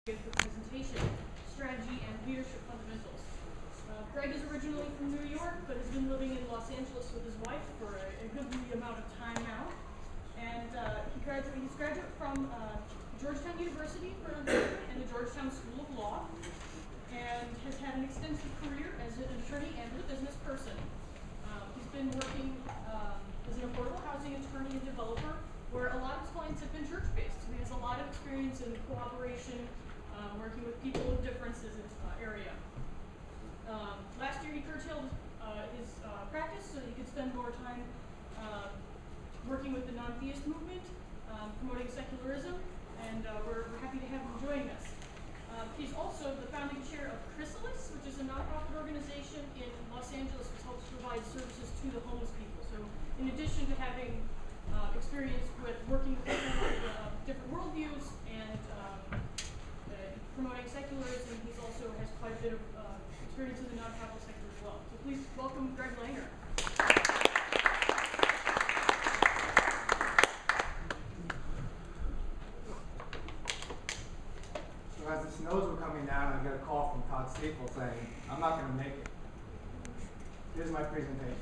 Give the presentation, strategy and leadership fundamentals. Greg is originally from New York, but has been living in Los Angeles with his wife for a goodly amount of time now. And he's graduate from Georgetown University for undergraduate and the Georgetown School of Law, and has had an extensive career as an attorney and a business person. He's been working as an affordable housing attorney and developer, where a lot of his clients have been church-based. So he has a lot of experience in cooperation, working with people with differences in his area. Last year he curtailed his practice so that he could spend more time working with the non-theist movement, promoting secularism, and we're happy to have him joining us. He's also the founding chair of Chrysalis, which is a nonprofit organization in Los Angeles which helps provide services to the homeless people. So in addition to having experience with working with people with different worldviews and promoting secularism, he also has quite a bit of experience in the nonprofit sector as well. So please welcome Greg Langer. So as the snows were coming down, I got a call from Todd Stiefel saying, I'm not going to make it. Here's my presentation.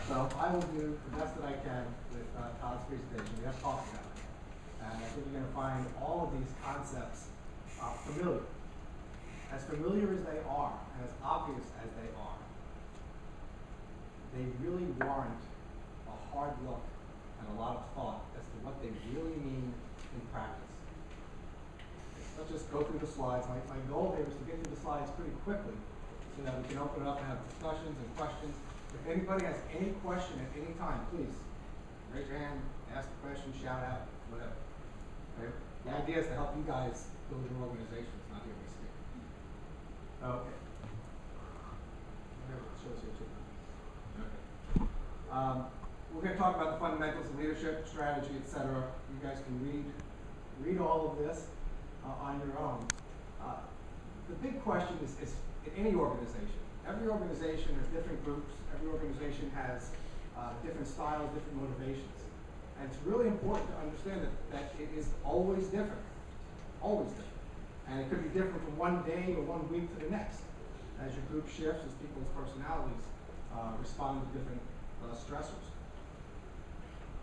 So I will do the best that I can with Todd's presentation. We have talked about it. And I think you're going to find all of these concepts familiar. As familiar as they are, and as obvious as they are, they really warrant a hard look and a lot of thought as to what they really mean in practice. Let's just go through the slides. My goal here is to get through the slides pretty quickly so that we can open it up and have discussions and questions. If anybody has any question at any time, please raise your hand, ask a question, shout out, whatever. Okay? The idea is to help you guys build your organization. It's not here to speak. Okay. Whatever, it shows here too. Okay. We're going to talk about the fundamentals of leadership, strategy, etc. You guys can read all of this on your own. The big question is in any organization. Every organization has different groups. Every organization has different styles, different motivations. And it's really important to understand that it is always different. Always different. And it could be different from one day or 1 week to the next as your group shifts, as people's personalities respond to different stressors.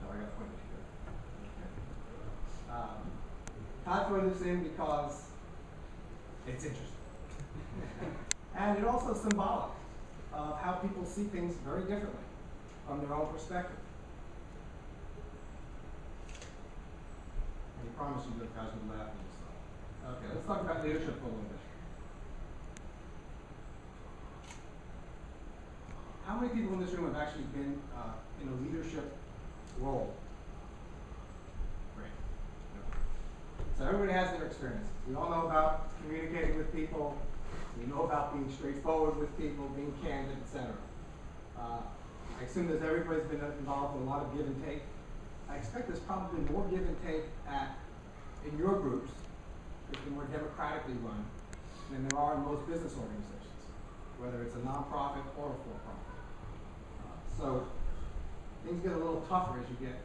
Oh, I got to point it here. Okay. Todd threw this in because it's interesting. And it also is symbolic of how people see things very differently from their own perspective. And he promised you that guys would laugh at this stuff. Okay, let's talk about leadership for a little bit. How many people in this room have actually been in a leadership role? Great. So everybody has their experiences. We all know about communicating with people. We know about being straightforward with people, being candid, etc. I assume that everybody's been involved in a lot of give and take. I expect there's probably more give and take in your groups, which are more democratically run, than there are in most business organizations, whether it's a nonprofit or a for-profit. So things get a little tougher as you get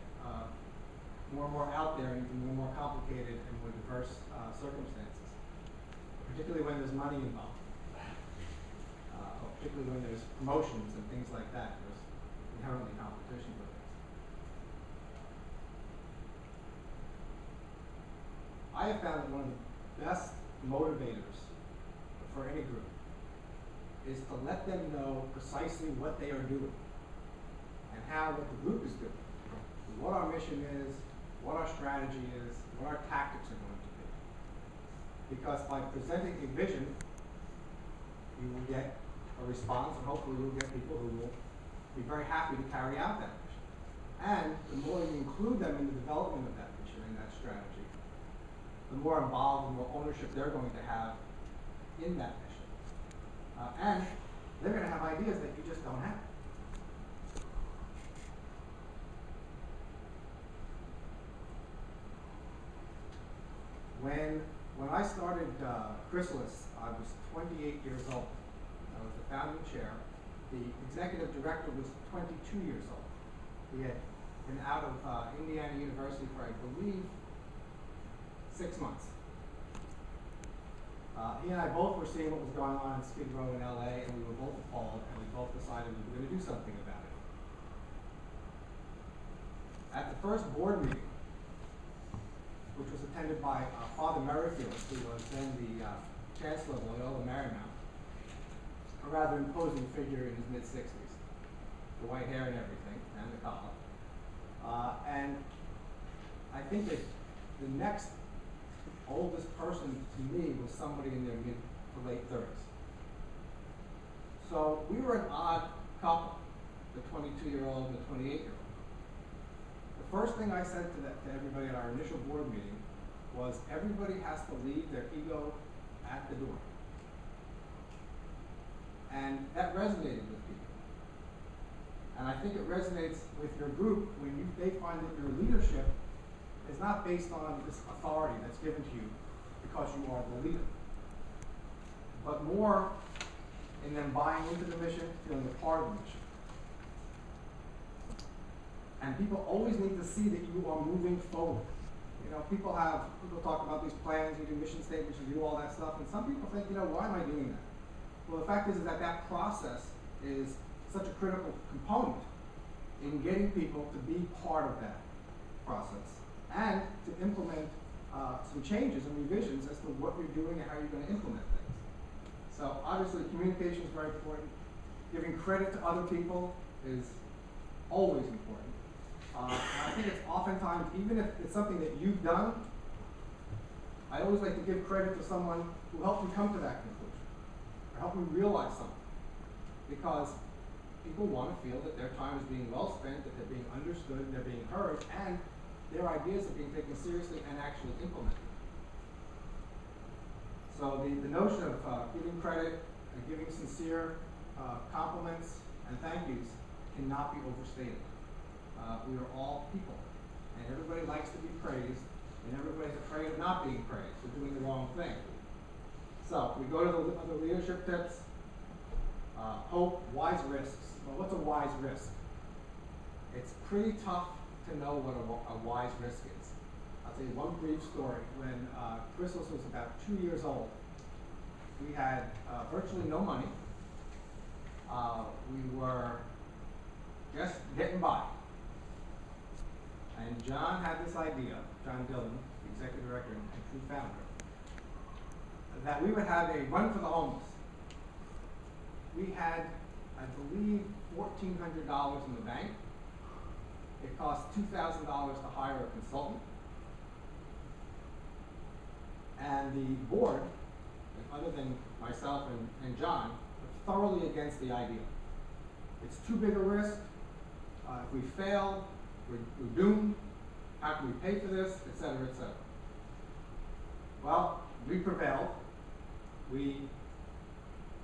more and more out there and more and more complicated and more diverse circumstances, particularly when there's money involved. Particularly when there's promotions and things like that, there's inherently competition for things. I have found that one of the best motivators for any group is to let them know precisely what they are doing and what the group is doing, what our mission is, what our strategy is, what our tactics are going to be. Because by presenting a vision, you will get a response, and hopefully you'll get people who will be very happy to carry out that mission. And the more you include them in the development of that mission and that strategy, the more involved and more ownership they're going to have in that mission. And they're going to have ideas that you just don't have. When I started Chrysalis, I was 28 years old. I was the founding chair. The executive director was 22 years old. He had been out of Indiana University for, I believe, 6 months. He and I both were seeing what was going on in Skid Row in LA, and we were both appalled, and we both decided we were going to do something about it. At the first board meeting, which was attended by Father Merrifield, who was then the Chancellor of Loyola Marymount, a rather imposing figure in his mid-60s, the white hair and everything, and the collar. And I think that the next oldest person to me was somebody in their mid to late 30s. So we were an odd couple, the 22-year-old and the 28-year-old. The first thing I said to everybody at our initial board meeting was everybody has to leave their ego at the door. And that resonated with people. And I think it resonates with your group when they find that your leadership is not based on this authority that's given to you because you are the leader, but more in them buying into the mission, feeling a part of the mission. And people always need to see that you are moving forward. You know, people talk about these plans, you do mission statements, you do all that stuff, and some people think, why am I doing that? Well, the fact is that process is such a critical component in getting people to be part of that process and to implement some changes and revisions as to what you're doing and how you're going to implement things. So obviously communication is very important. Giving credit to other people is always important. And I think it's oftentimes, even if it's something that you've done, I always like to give credit to someone who helped me come to that conclusion, or helped me realize something. Because people want to feel that their time is being well spent, that they're being understood, and they're being heard, and their ideas are being taken seriously and actually implemented. So the notion of giving credit and giving sincere compliments and thank yous cannot be overstated. We are all people, and everybody likes to be praised, and everybody's afraid of not being praised for doing the wrong thing. So we go to the other leadership tips. Hope, wise risks. Well, what's a wise risk? It's pretty tough to know what a wise risk is. I'll tell you one brief story. When Chrysalis was about 2 years old, we had virtually no money. We were just getting by. And John had this idea, John Dillon, the executive director and true founder, that we would have a run for the homeless. We had, I believe, $1,400 in the bank. It cost $2,000 to hire a consultant. And the board, other than myself and John, were thoroughly against the idea. It's too big a risk. If we fail, we're doomed. How can we pay for this, et cetera, et cetera. Well, we prevailed. We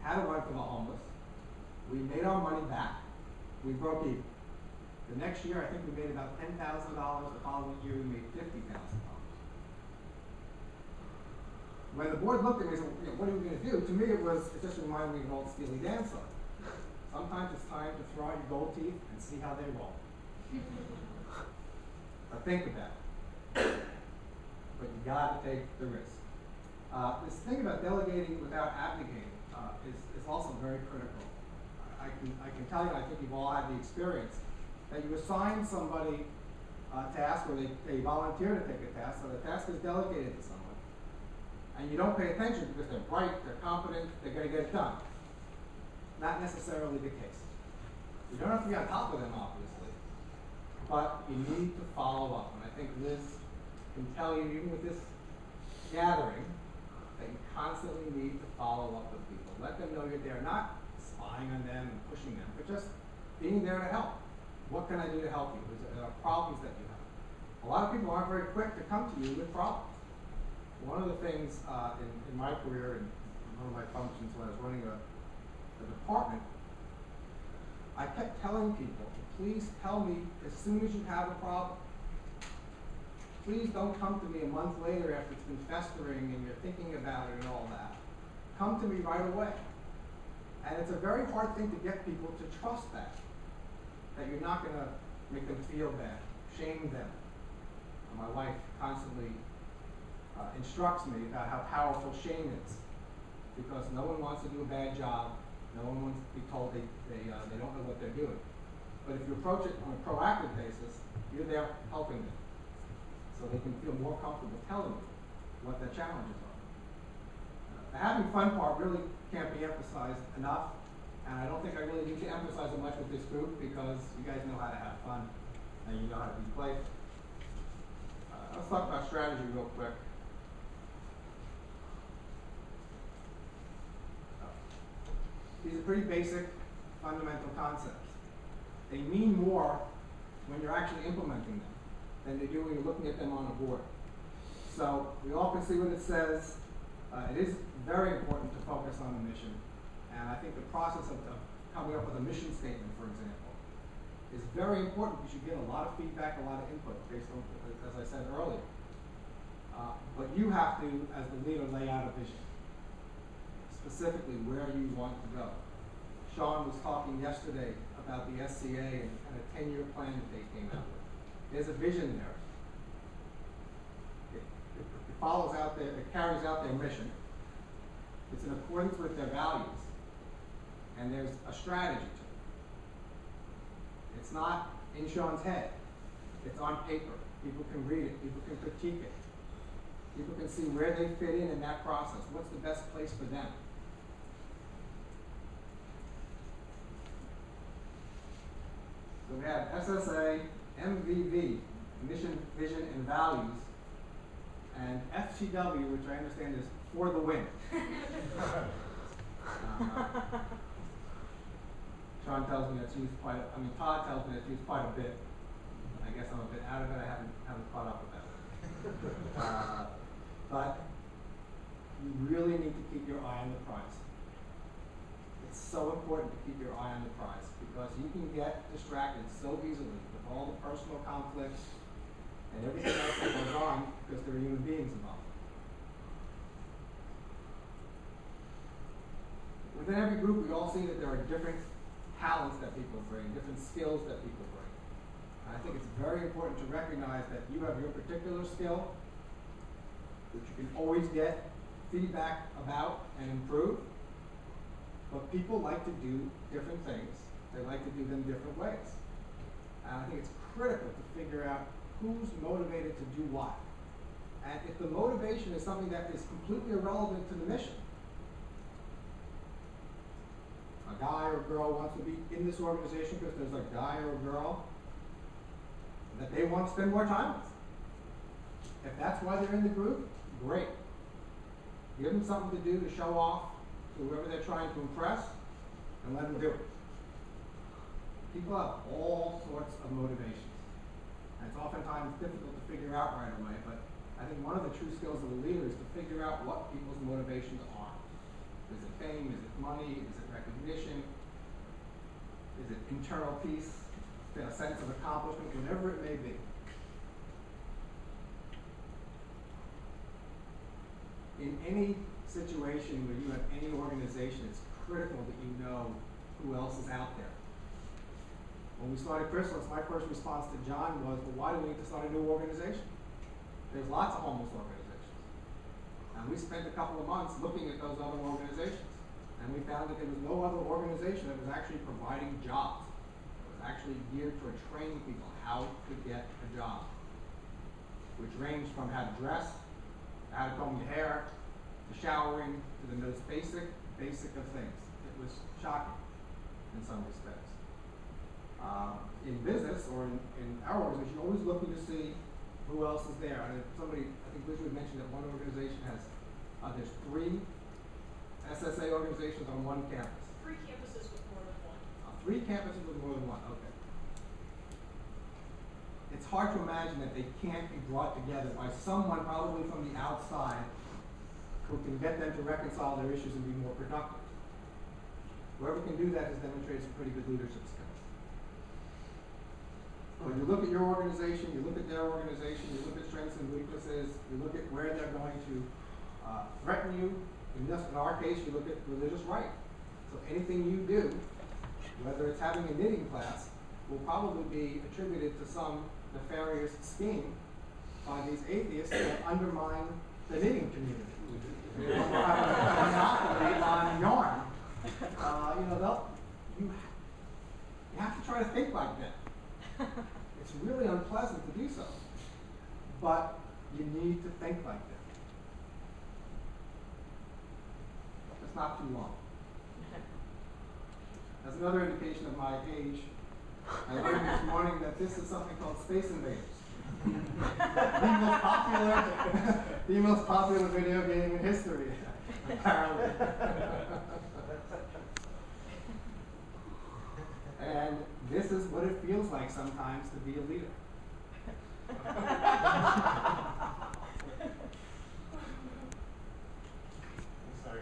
had a run for the homeless. We made our money back. We broke even. The next year, I think we made about $10,000. The following year, we made $50,000. When the board looked at me and said, what are we going to do? To me, it just reminded me of an old Steely Dan song. Sometimes it's time to throw out your gold teeth and see how they roll. But think about it. But you got to take the risk. This thing about delegating without abdicating is also very critical. I can tell you, I think you've all had the experience, that you assign somebody a task, or they volunteer to take a task, so the task is delegated to someone. And you don't pay attention because they're bright, they're competent, they're going to get it done. Not necessarily the case. You don't have to be on top of them, obviously, but you need to follow up. And I think Liz can tell you, even with this gathering, that you constantly need to follow up with people. Let them know you're there, not spying on them and pushing them, but just being there to help. What can I do to help you? There are problems that you have. A lot of people aren't very quick to come to you with problems. One of the things in my career and one of my functions when I was running a department, I kept telling people, please tell me as soon as you have a problem. Please don't come to me a month later after it's been festering and you're thinking about it and all that. Come to me right away. And it's a very hard thing to get people to trust that you're not going to make them feel bad, shame them. My wife constantly instructs me about how powerful shame is. because no one wants to do a bad job. No one wants to be told they don't know what they're doing. But if you approach it on a proactive basis, you're there helping them, so they can feel more comfortable telling you what their challenges are. The having fun part really can't be emphasized enough, and I don't think I really need to emphasize it much with this group because you guys know how to have fun and you know how to be playful. Let's talk about strategy real quick. These are pretty basic, fundamental concepts. They mean more when you're actually implementing them than they do when you're looking at them on a board. So we all can see what it says. It is very important to focus on the mission. And I think the process of coming up with a mission statement, for example, is very important because you get a lot of feedback, a lot of input based on, as I said earlier. But you have to, as the leader, lay out a vision, specifically where you want to go. Sean was talking yesterday about the SCA and a 10-year plan that they came out with. There's a vision there. It follows out their, it carries out their mission. It's in accordance with their values. And there's a strategy to it. It's not in Sean's head. It's on paper. People can read it. People can critique it. People can see where they fit in that process. What's the best place for them? So we have SSA, MVV, mission, vision, and values, and FTW, which I understand is for the win. Sean tells me that's used quite, Todd tells me that's used quite a bit. I guess I'm a bit out of it. I haven't caught up with that. But you really need to keep your eye on the prize. It's so important to keep your eye on the prize because you can get distracted so easily with all the personal conflicts and everything else that goes on because there are human beings involved. Within every group, we all see that there are different talents that people bring, different skills that people bring. And I think it's very important to recognize that you have your particular skill, which you can always get feedback about and improve. But people like to do different things. They like to do them different ways. And I think it's critical to figure out who's motivated to do what. And if the motivation is something that is completely irrelevant to the mission, a guy or girl wants to be in this organization because there's a guy or a girl that they want to spend more time with. If that's why they're in the group, great. Give them something to do to show off to whoever they're trying to impress, and let them do it. People have all sorts of motivations. And it's oftentimes difficult to figure out right away, but I think one of the true skills of a leader is to figure out what people's motivations are. Is it fame? Is it money? Is it recognition? Is it internal peace? A sense of accomplishment? Whatever it may be. In any situation where you have any organization, it's critical that you know who else is out there. When we started Chrysalis, my first response to John was, well, why do we need to start a new organization? There's lots of homeless organizations. And we spent a couple of months looking at those other organizations. And we found that there was no other organization that was actually providing jobs. It was actually geared toward training people how to get a job, which ranged from how to dress, how to comb your hair, to showering, to the most basic of things. It was shocking in some respects. In business or in our organization, you're always looking to see who else is there. And somebody, I think Liz would mention that one organization has, there's 3 SSA organizations on one campus. 3 campuses with more than 1. 3 campuses with more than 1, okay. It's hard to imagine that they can't be brought together by someone probably from the outside who can get them to reconcile their issues and be more productive. Whoever can do that has demonstrated some pretty good leadership skills. When you look at your organization, you look at their organization, you look at strengths and weaknesses, you look at where they're going to threaten you. In our case, you look at religious right. So anything you do, whether it's having a knitting class, will probably be attributed to some nefarious scheme by these atheists that undermine the knitting community. They will have a monopoly on yarn. You have to try to think like that. It's really unpleasant to do so, but you need to think like that. It's not too long. As another indication of my age, I learned this morning that this is something called Space Invaders. the most popular video game in history, apparently. And this is what it feels like sometimes to be a leader. Sorry.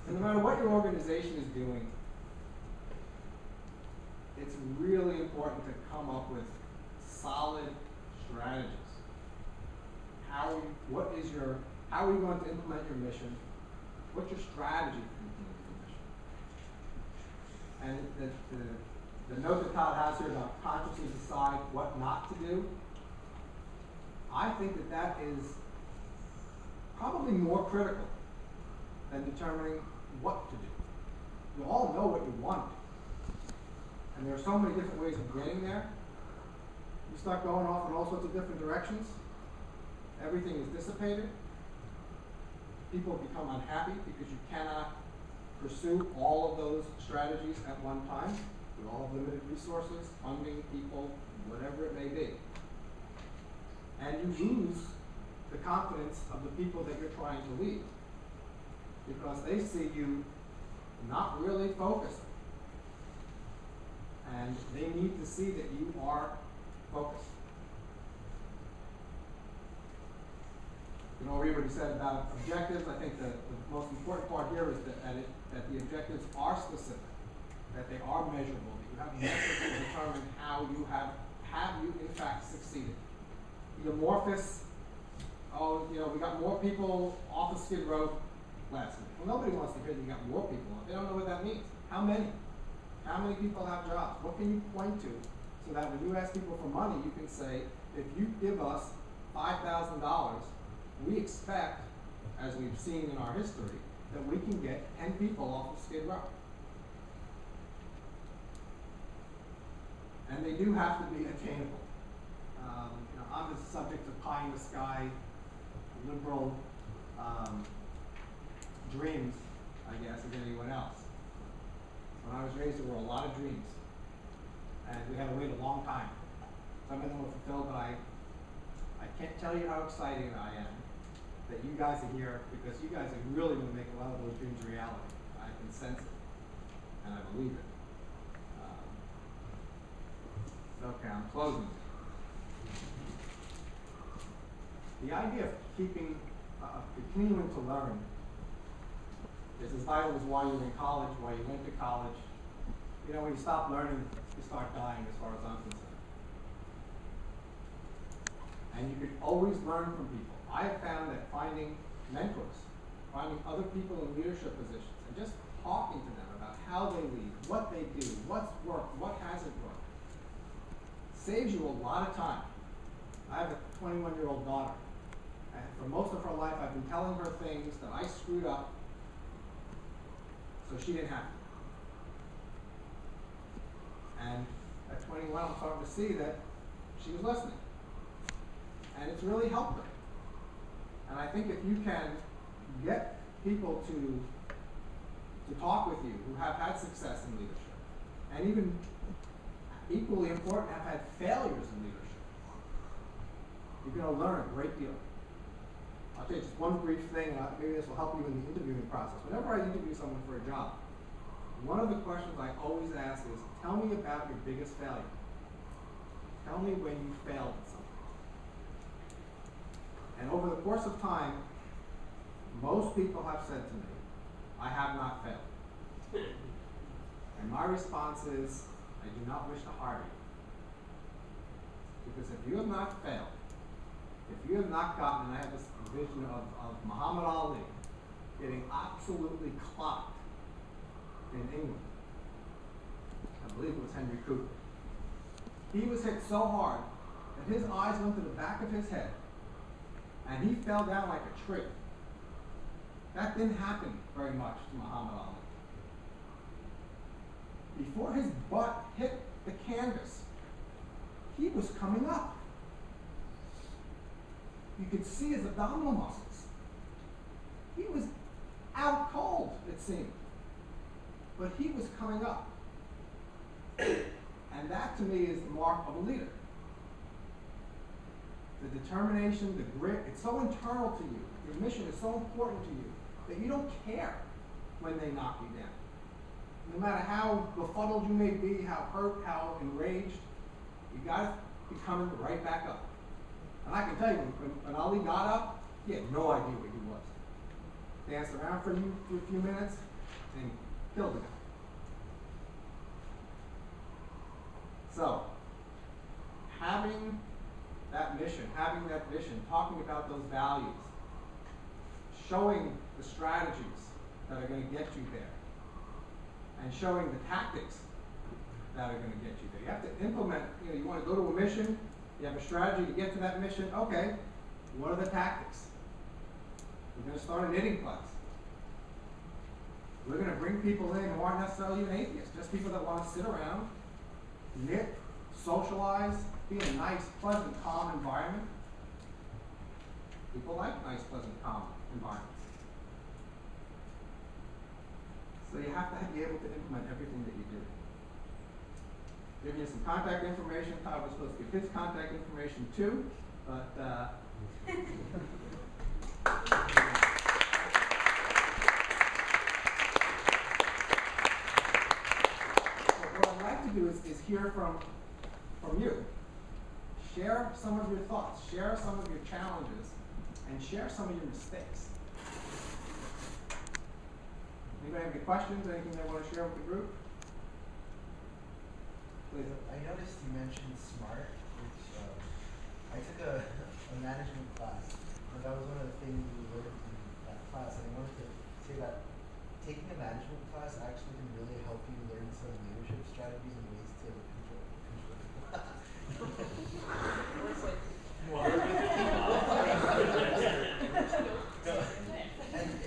And no matter what your organization is doing, it's really important to come up with solid strategies. How are you going to implement your mission? What's your strategy for implementing your mission? And the note that Todd has here about consciously decide what not to do, I think that is probably more critical than determining what to do. You all know what you want to do. And there are so many different ways of getting there. You start going off in all sorts of different directions. Everything is dissipated. People become unhappy because you cannot pursue all of those strategies at one time. We all have limited resources, funding, people, whatever it may be. And you lose the confidence of the people that you're trying to lead because they see you not really focused. And they need to see that you are focused. You know, read what he said about objectives. I think the most important part here is that the objectives are specific, that they are measurable, that you have metrics to determine how you have you in fact succeeded. The amorphous, we got more people off of Skid Row last week. Well, nobody wants to hear that you got more people. They don't know what that means. How many? How many people have jobs? What can you point to so that when you ask people for money, you can say, if you give us $5,000, we expect, as we've seen in our history, that we can get 10 people off of Skid Row. And they do have to be attainable. I'm the subject of pie in the sky, liberal dreams, I guess, as anyone else. When I was raised, there were a lot of dreams, and we had to wait a long time. Some of them were fulfilled, but I can't tell you how excited I am that you guys are here, because you guys are really going to make a lot of those dreams a reality. I can sense it, and I believe it. Okay, I'm closing. The idea of continuing to learn is as vital as why you're in college, why you went to college. You know, when you stop learning, you start dying, as far as I'm concerned. And you can always learn from people. I have found that finding mentors, finding other people in leadership positions, and just talking to them about how they lead, what they do, what's worked, what hasn't worked, saves you a lot of time. I have a 21-year-old daughter, and for most of her life, I've been telling her things that I screwed up so she didn't have to. And at 21, I'm starting to see that she was listening. And it's really helped her. And I think if you can get people to talk with you who have had success in leadership, and even equally important, have had failures in leadership, you're going to learn a great deal. I'll tell you just one brief thing, and maybe this will help you in the interviewing process. Whenever I interview someone for a job, one of the questions I always ask is, tell me about your biggest failure. Tell me when you failed at something. And over the course of time, most people have said to me, I have not failed. And my response is, I do not wish to hire you. Because if you have not failed, if you have not gotten, and I have this vision of Muhammad Ali getting absolutely clocked in England. I believe it was Henry Cooper. He was hit so hard that his eyes went to the back of his head, and he fell down like a tree. That didn't happen very much to Muhammad Ali. Before his butt hit the canvas, he was coming up. You could see his abdominal muscles. He was out cold, it seemed. But he was coming up. And that, to me, is the mark of a leader. The determination, the grit, it's so internal to you. Your mission is so important to you that you don't care when they knock you down. No matter how befuddled you may be, how hurt, how enraged, you got to be coming right back up. And I can tell you, when Ali got up, he had no idea where he was. Danced around for a few minutes and killed the guy. So, having that mission, talking about those values, showing the strategies that are going to get you there, and showing the tactics that are going to get you there. You have to implement, you want to go to a mission, you have a strategy to get to that mission. Okay, what are the tactics? We're going to start a knitting class. We're going to bring people in who aren't necessarily even atheists, just people that want to sit around, knit, socialize, be in a nice, pleasant, calm environment. People like nice, pleasant, calm environments. So you have to be able to implement everything that you do. Giving you some contact information. Todd was supposed to give his contact information too, but what I'd like to do is hear from you. Share some of your thoughts, share some of your challenges, and share some of your mistakes. Anybody have any questions, anything they want to share with the group? Please. I noticed you mentioned SMART, which I took a management class, and that was one of the things we learned in that class. And I wanted to say that taking a management class actually can really help you learn some leadership strategies and ways to control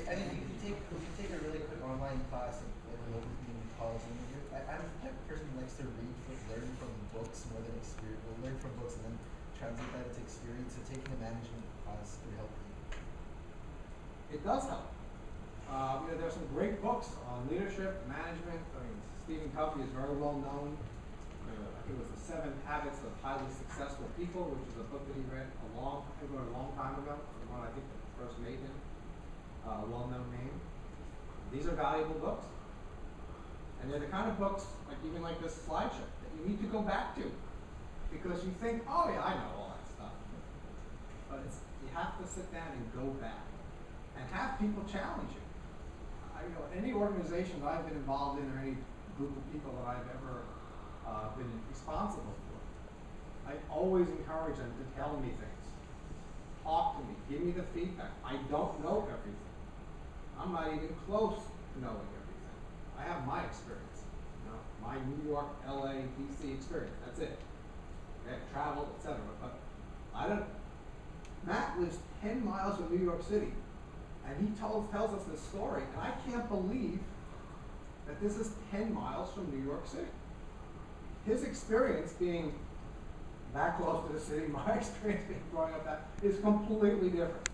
And if you take a really quick online class like an open community policy, I'm the type of person who likes to learn from books more than experience. Well, learn from books and then translate that into experience. So taking a management class could help you. It does help. There's some great books on leadership, management. Stephen Covey is very well known. I think it was The 7 Habits of Highly Successful People, which is a book that he wrote a long time ago. The one I think that first made him a well-known name. These are valuable books. And they're the kind of books, even like this slideshow, that you need to go back to. Because you think, oh yeah, I know all that stuff. But you have to sit down and go back. And have people challenge you. Any organization that I've been involved in, or any group of people that I've ever been responsible for, I always encourage them to tell me things. Talk to me. Give me the feedback. I don't know everything. I'm not even close to knowing everything. I have my experience. My New York, LA, DC experience. That's it. Okay, travel, etc. But Matt lives 10 miles from New York City. And he tells us this story, and I can't believe that this is 10 miles from New York City. His experience being that close to the city, my experience being growing up that, is completely different.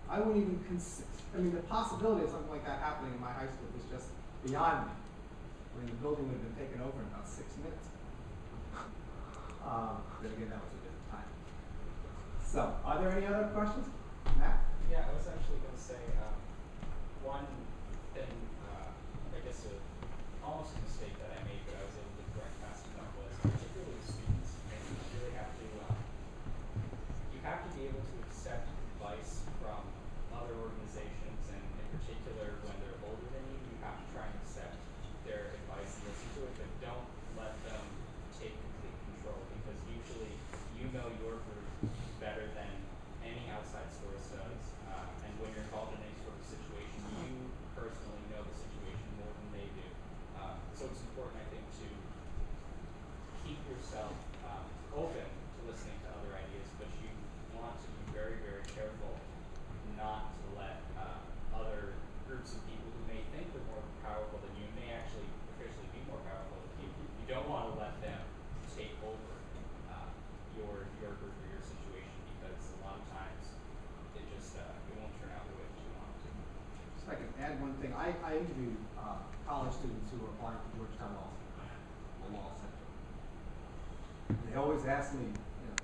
I wouldn't even consider, the possibility of something like that happening in my high school was just beyond me. The building would have been taken over in about 6 minutes. But again, that was a different time. So, are there any other questions? Matt? Yeah, I was actually going to say one thing, I guess almost a mistake that I made, but I was able to correct fast enough was, particularly with students, you really have to be able to accept advice from other organizations, and in particular when they're older than you, you have to try and accept their advice and listen to it, but don't let them take complete control, because usually you know your group better than any outside source does. And when you're involved in any sort of situation, you personally know the situation more than they do. So it's important, I think, to keep yourself open to listening to other ideas, but you want to be very, very careful not to let other interview college students who are applying for Georgetown Law School, the law center. They always ask me,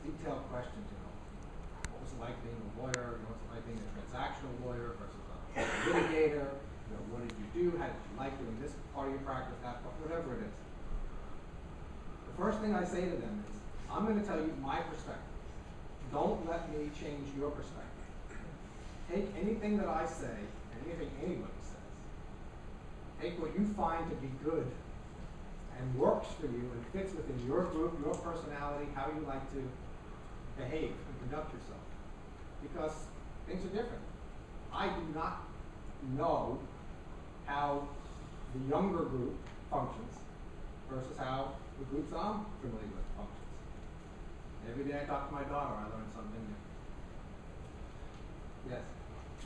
detailed questions, what was it like being a lawyer, what's it like being a transactional lawyer versus a litigator, what did you do, how did you like doing this part of your practice, that part, whatever it is. The first thing I say to them is, I'm going to tell you my perspective. Don't let me change your perspective. Take anything that I say, and anything anybody says, take what you find to be good and works for you and fits within your group, your personality, how you like to behave and conduct yourself. Because things are different. I do not know how the younger group functions versus how the groups I'm familiar with functions. Every day I talk to my daughter, I learn something new. Yes?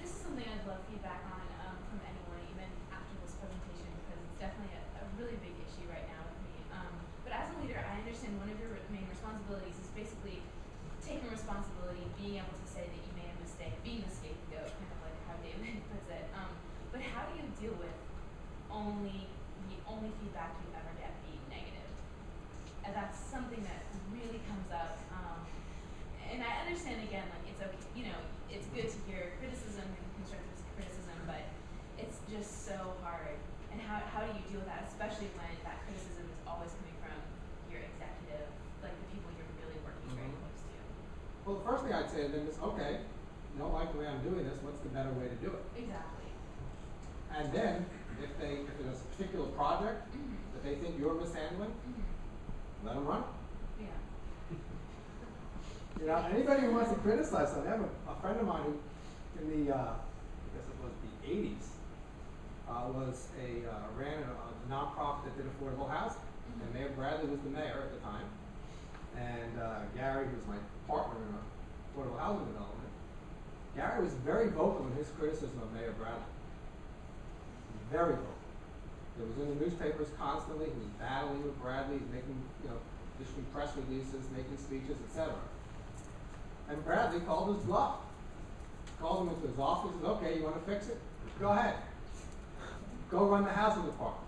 This is something I'd love feedback on from anyone, even after this presentation, because it's definitely a really big issue right now with me. But as a leader, I understand one of your main responsibilities is basically taking responsibility, being able to say that you made a mistake, being the scapegoat, kind of like how David puts it. But how do you deal with the only feedback you ever get being negative? And that's something that really comes up. And I understand, again, like it's okay, it's good to hear criticism and constructive criticism, but it's just so hard. And how do you deal with that, especially when that criticism is always coming from your executive, like the people you're really working very close to? Well, the first thing I'd say to them is, okay, you don't like the way I'm doing this, what's the better way to do it? Exactly. And then, if there's a particular project that they think you're mishandling, let them run it. Yeah. Anybody who wants to criticize something, I have a friend of mine who, in the, I guess it was the 80s, ran a nonprofit that did affordable housing. And Mayor Bradley was the mayor at the time. And Gary, who was my partner in affordable housing development, Gary was very vocal in his criticism of Mayor Bradley. Very vocal. It was in the newspapers constantly. He was battling with Bradley, making, issuing press releases, making speeches, etc. And Bradley called his bluff. Called him into his office and said, okay, you want to fix it? Go ahead. Go run the housing department.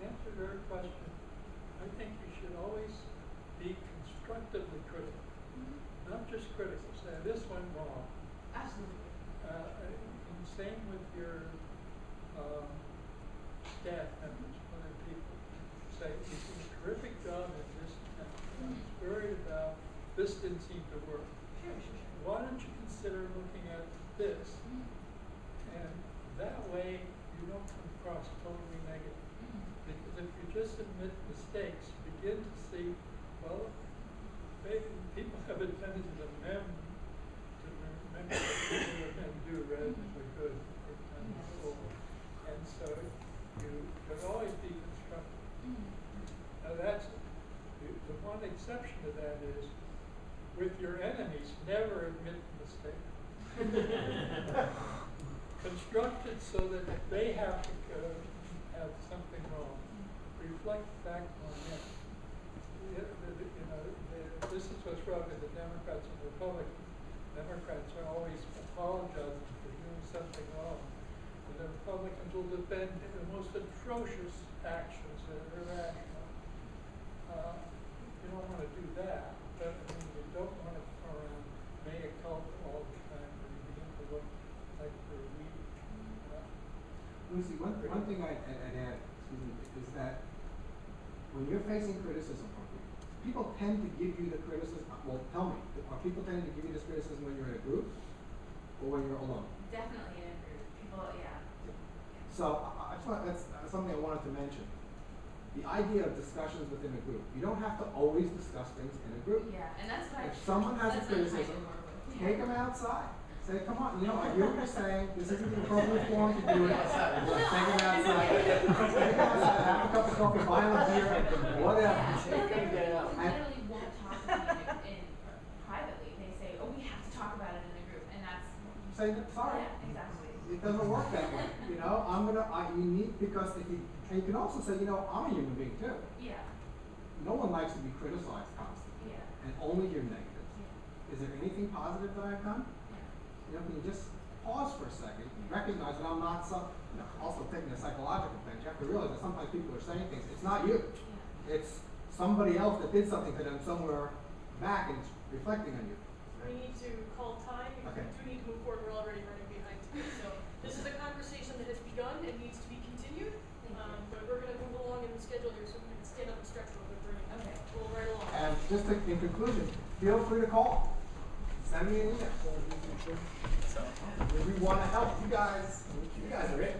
Answer your question. I think you should always be constructively critical. Not just critical. Say, this went wrong. Absolutely. And same with your staff members, other people. Say, you did a terrific job at this, and I was worried about this didn't seem to work. Sure. Why don't you consider looking at this? And that way you don't come across totally negative. Because if you just admit mistakes, you begin to see, well, people have a tendency to remember what they can do rather than the good they've done before. And so you can always be constructive. Now that's, the one exception to that is, with your enemies, never admit mistake. Construct it so that if they have to have something wrong, reflect back on them. This is what's wrong with the Democrats and Republicans. Democrats are always apologizing for doing something wrong. And the Republicans will defend the most atrocious actions that are irrational. You don't want to do that, but you don't want to go around mea culpa all the time where you begin to look like you're weak. Lucy, one thing I'd add, is that when you're facing criticism from people tend to give you the criticism, well, tell me, are people tending to give you this criticism when you're in a group or when you're alone? Definitely in a group. People, yeah. So that's something I wanted to mention. The idea of discussions within a group. You don't have to always discuss things in a group. Yeah, and that's why. If someone has a criticism, take them outside. Say, come on, I hear what you're saying. This isn't the appropriate forum to do it. Take them outside. Take them outside, have a cup of coffee, buy them a beer, whatever. Literally won't talk to you privately. They say, oh, we have to talk about it in a group, and that's. Say, sorry. Yeah, exactly. It doesn't work that way. You need, because if you, and you can also say, I'm a human being too. Yeah. No one likes to be criticized constantly. Yeah. And only hear negatives. Yeah. Is there anything positive that I've done? Yeah. can you just pause for a second and recognize that I'm not also taking a psychological thing. You have to realize that sometimes people are saying things. It's not you. Yeah. It's somebody else that did something to them somewhere back and it's reflecting on you. We need to call time because Okay. we do need to move forward. We're already running behind time. So this is a conversation that has begun and needs to be continued. Thank you. But we're going to move along in the schedule here so we can stand up and stretch a little bit. We're Okay. roll right along. And just in conclusion, feel free to call. Send me an email. We want to help you guys. You guys are it.